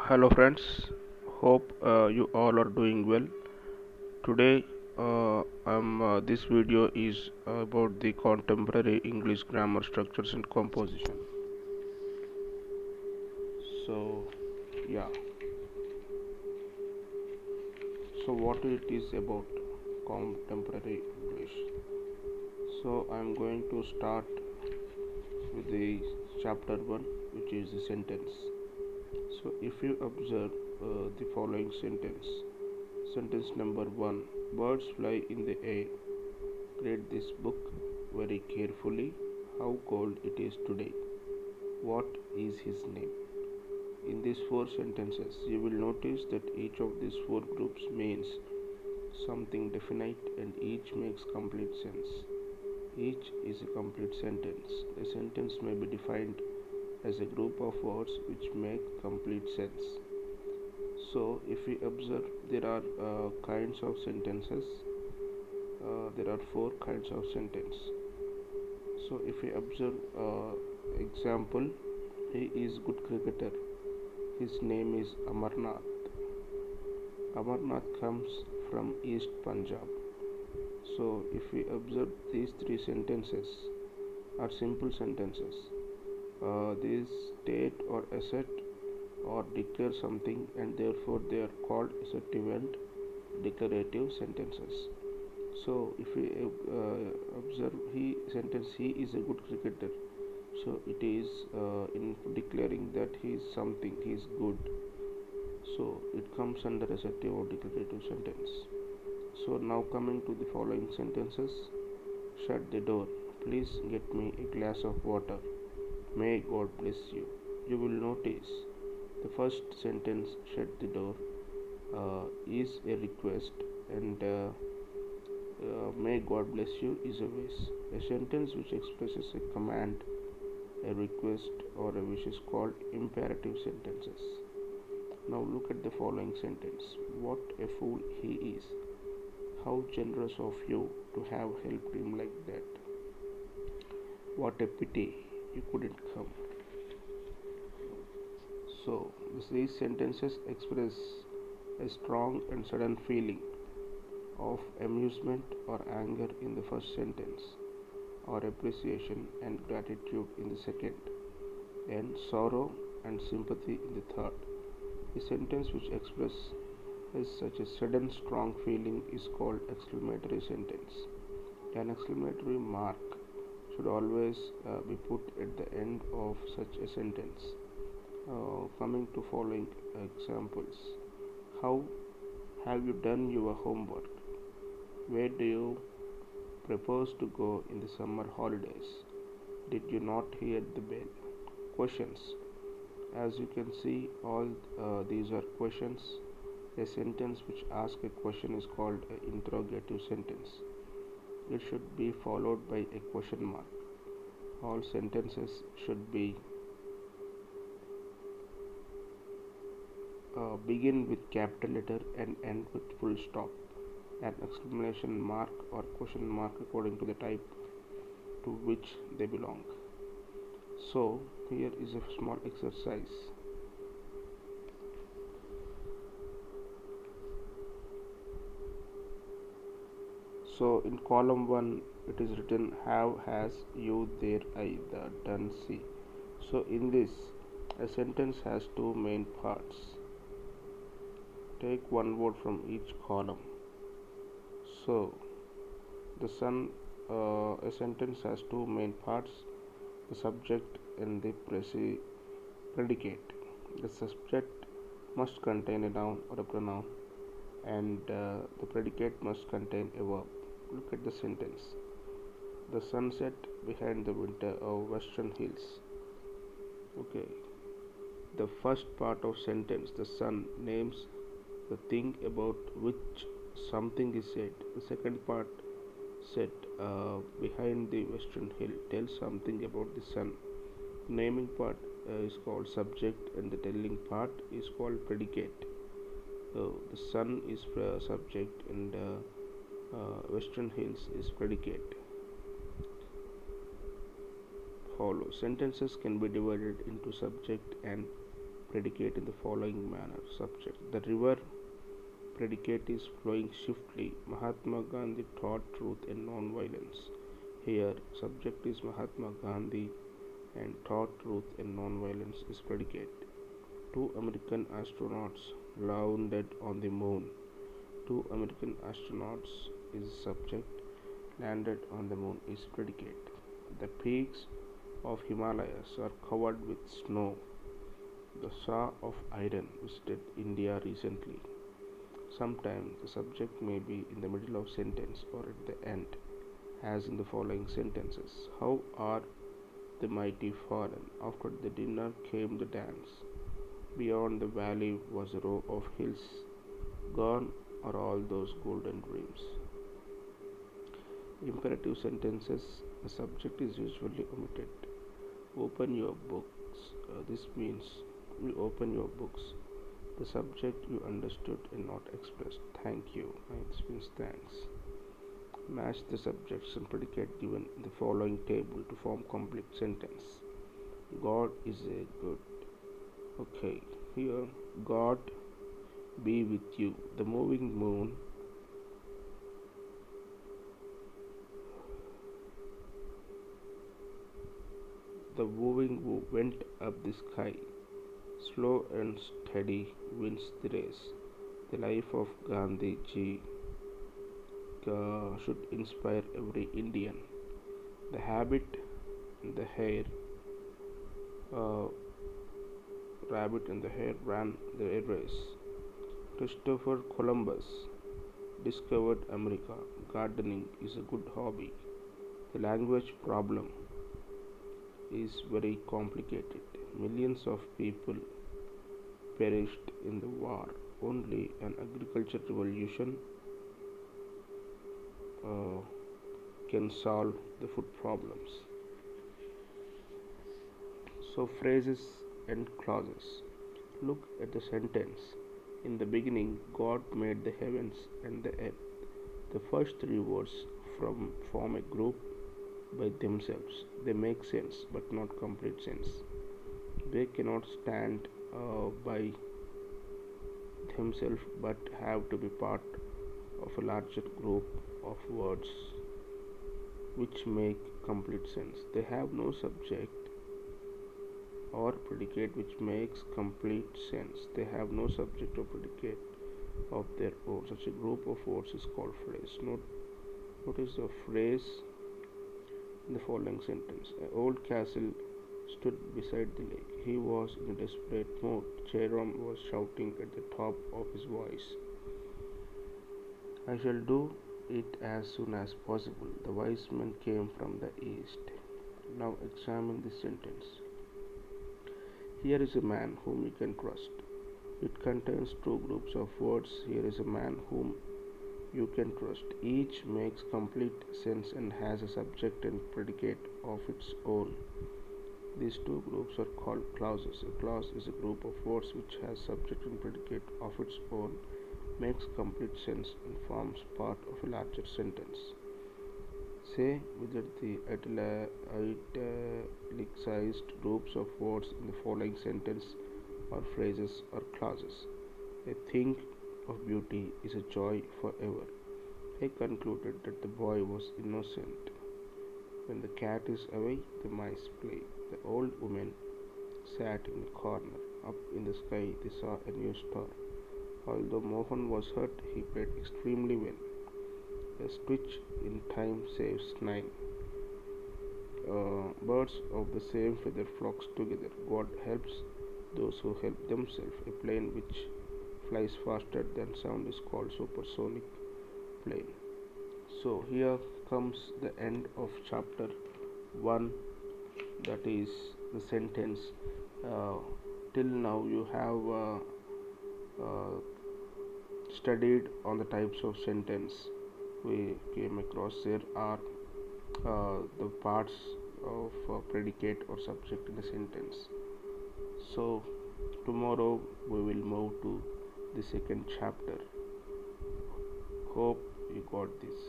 Hello friends, hope you all are doing well. Today, this video is about the contemporary English grammar structures and composition. So, yeah. So, what it is about contemporary English? So, I'm going to start with the chapter 1, which is the sentence. So, if you observe the following sentence number 1, birds fly in the air. Read this book very carefully. How cold it is today. What is his name? In these four sentences, you will notice that each of these four groups means something definite and each makes complete sense. Each is a complete sentence. A sentence may be defined as a group of words which make complete sense. So, if we observe, there are kinds of sentences. There are four kinds of sentence. So, if we observe example, he is good cricketer. His name is Amarnath. Amarnath comes from East Punjab. So, if we observe these three sentences are simple sentences. These state or assert or declare something, and therefore they are called assertive and declarative sentences. So, if we observe he is a good cricketer. So, it is in declaring that he is something, he is good. So, it comes under assertive or declarative sentence. So, now coming to the following sentences. Shut the door. Please get me a glass of water. May God bless you. You will notice the first sentence, shut the door, is a request, and may God bless you is a wish. A sentence which expresses a command, a request, or a wish is called imperative sentences. Now look at the following sentence. What a fool he is. How generous of you to have helped him like that. What a pity you couldn't come. So these sentences express a strong and sudden feeling of amusement or anger in the first sentence, or appreciation and gratitude in the second, and sorrow and sympathy in the third. A sentence which expresses such a sudden strong feeling is called exclamatory sentence. An exclamatory mark should always be put at the end of such a sentence. Coming to following examples. How have you done your homework? Where do you propose to go in the summer holidays? Did you not hear the bell? Questions. As you can see, all these are questions. A sentence which asks a question is called an interrogative sentence. It should be followed by a question mark. All sentences should be begin with capital letter and end with full stop. An exclamation mark or question mark according to the type to which they belong. So, here is a small exercise. So, in column 1, it is written have, has, you, there, I, the, done, see. So, in this, a sentence has two main parts. Take one word from each column. So, the sun, a sentence has two main parts, the subject and the predicate. The subject must contain a noun or a pronoun, and the predicate must contain a verb. Look at the sentence. The sunset behind the winter of Western Hills. Okay. The first part of sentence, the sun, names the thing about which something is said. The second part said behind the Western Hill tells something about the sun. Naming part is called subject, and the telling part is called predicate. The sun is subject, and Western Hills is predicate. Follow. Sentences can be divided into subject and predicate in the following manner. Subject: the river. Predicate is flowing swiftly. Mahatma Gandhi taught truth and non-violence. Here, subject is Mahatma Gandhi and taught truth and non-violence is predicate. Two American astronauts landed on the moon. Two American astronauts is subject. Landed on the moon is predicate. The peaks of Himalayas are covered with snow. The Shah of Iran visited India recently. Sometimes the subject may be in the middle of sentence or at the end, as in the following sentences. How are the mighty fallen? After the dinner came the dance. Beyond the valley was a row of hills. Gone are all those golden dreams. Imperative sentences. The subject is usually omitted. Open your books. This means you open your books. The subject you understood and not expressed. Thank you. This means thanks. Match the subjects and predicate given in the following table to form complete sentence. God is a good. Okay, here God be with you. The moving moon. The moving moon went up the sky. Slow and steady wins the race. The life of Gandhi ji should inspire every Indian. The habit, the hare, rabbit and the hare ran the race. Christopher Columbus discovered America. Gardening is a good hobby. The language problem is very complicated. Millions of people perished in the war. Only an agricultural revolution can solve the food problems. So, phrases and clauses. Look at the sentence. In the beginning, God made the heavens and the earth. The first three words form a group by themselves. They make sense but not complete sense. They cannot stand by themselves but have to be part of a larger group of words which make complete sense. They have no subject or predicate which makes complete sense. They have no subject or predicate of their own. Such a group of words is called phrase. Notice the phrase in the following sentence. An old castle stood beside the lake. He was in a desperate mood. Jairam was shouting at the top of his voice. I shall do it as soon as possible. The wise men came from the east. Now examine this sentence. Here is a man whom you can trust. It contains two groups of words. Here is a man whom you can trust. Each makes complete sense and has a subject and predicate of its own. These two groups are called clauses. A clause is a group of words which has subject and predicate of its own, makes complete sense and forms part of a larger sentence. Say whether the italicized groups of words in the following sentence or phrases or clauses. A thing of beauty is a joy forever. I concluded that the boy was innocent. When the cat is away, the mice play. The old woman sat in a corner. Up in the sky, they saw a new star. Although Mohan was hurt, he played extremely well. A stitch in time saves 9. Birds of the same feather flocks together. God helps those who help themselves. A plane which flies faster than sound is called supersonic plane. So here comes the end of chapter 1, that is the sentence. Till now you have studied on the types of sentence we came across. There are the parts of predicate or subject in a sentence. So tomorrow we will move to the second chapter. Hope you got this.